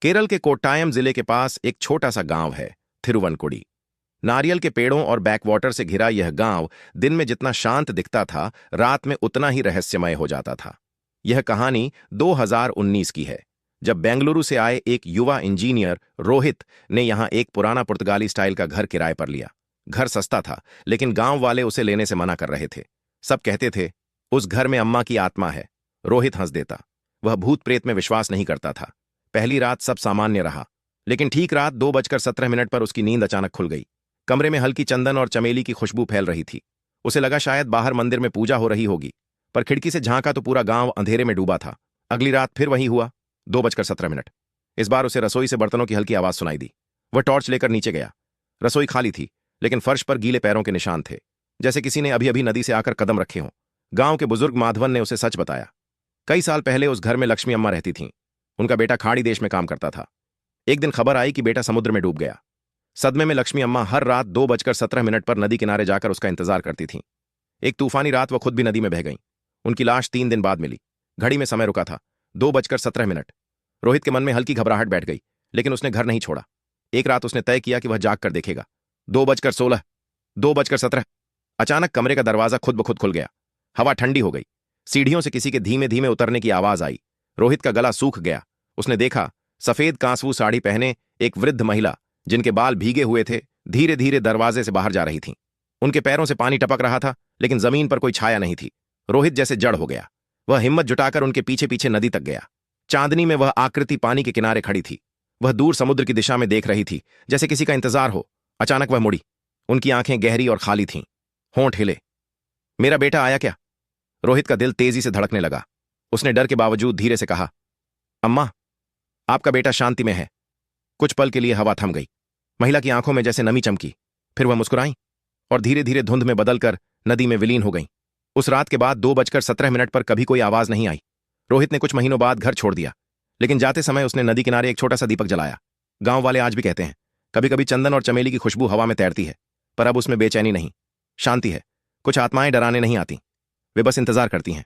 केरल के कोट्टायम जिले के पास एक छोटा सा गांव है, थिरुवनकुडी। नारियल के पेड़ों और बैकवाटर से घिरा यह गांव दिन में जितना शांत दिखता था, रात में उतना ही रहस्यमय हो जाता था। यह कहानी 2019 की है, जब बेंगलुरु से आए एक युवा इंजीनियर रोहित ने यहां एक पुराना पुर्तगाली स्टाइल का घर किराए पर लिया। घर सस्ता था, लेकिन गांव वाले उसे लेने से मना कर रहे थे। सब कहते थे, उस घर में अम्मा की आत्मा है। रोहित हंस देता। वह भूत प्रेत में विश्वास नहीं करता था। पहली रात सब सामान्य रहा, लेकिन ठीक रात 2:17 पर उसकी नींद अचानक खुल गई। कमरे में हल्की चंदन और चमेली की खुशबू फैल रही थी। उसे लगा शायद बाहर मंदिर में पूजा हो रही होगी, पर खिड़की से झांका तो पूरा गांव अंधेरे में डूबा था। अगली रात फिर वही हुआ, 2:17। इस बार उसे रसोई से बर्तनों की हल्की आवाज सुनाई दी। वह टॉर्च लेकर नीचे गया। रसोई खाली थी, लेकिन फर्श पर गीले पैरों के निशान थे, जैसे किसी ने अभी अभी नदी से आकर कदम रखे हों। गांव के बुजुर्ग माधवन ने उसे सच बताया। कई साल पहले उस घर में लक्ष्मी अम्मा रहती थीं। उनका बेटा खाड़ी देश में काम करता था। एक दिन खबर आई कि बेटा समुद्र में डूब गया। सदमे में लक्ष्मी अम्मा हर रात 2:17 पर नदी किनारे जाकर उसका इंतजार करती थीं। एक तूफानी रात वह खुद भी नदी में बह गईं। उनकी लाश 3 दिन बाद मिली। घड़ी में समय रुका था, 2:17। रोहित के मन में हल्की घबराहट बैठ गई, लेकिन उसने घर नहीं छोड़ा। एक रात उसने तय किया कि वह जाग कर देखेगा। 2:16, 2:17। अचानक कमरे का दरवाजा खुद ब खुद खुल गया। हवा ठंडी हो गई। सीढ़ियों से किसी के धीमे धीमे उतरने की आवाज आई। रोहित का गला सूख गया। उसने देखा, सफेद कांसवू साड़ी पहने एक वृद्ध महिला, जिनके बाल भीगे हुए थे, धीरे धीरे दरवाजे से बाहर जा रही थीं। उनके पैरों से पानी टपक रहा था, लेकिन जमीन पर कोई छाया नहीं थी। रोहित जैसे जड़ हो गया। वह हिम्मत जुटाकर उनके पीछे पीछे नदी तक गया। चांदनी में वह आकृति पानी के किनारे खड़ी थी। वह दूर समुद्र की दिशा में देख रही थी, जैसे किसी का इंतजार हो। अचानक वह मुड़ी। उनकी आंखें गहरी और खाली थीं। होंठ हिले। मेरा बेटा आया क्या? रोहित का दिल तेजी से धड़कने लगा। उसने डर के बावजूद धीरे से कहा, अम्मा, आपका बेटा शांति में है। कुछ पल के लिए हवा थम गई। महिला की आंखों में जैसे नमी चमकी। फिर वह मुस्कुराई और धीरे धीरे धुंध में बदलकर नदी में विलीन हो गई। उस रात के बाद 2:17 पर कभी कोई आवाज नहीं आई। रोहित ने कुछ महीनों बाद घर छोड़ दिया, लेकिन जाते समय उसने नदी किनारे एक छोटा सा दीपक जलाया। गांव वाले आज भी कहते हैं, कभी कभी चंदन और चमेली की खुशबू हवा में तैरती है, पर अब उसमें बेचैनी नहीं, शांति है। कुछ आत्माएं डराने नहीं आती, वे बस इंतजार करती हैं।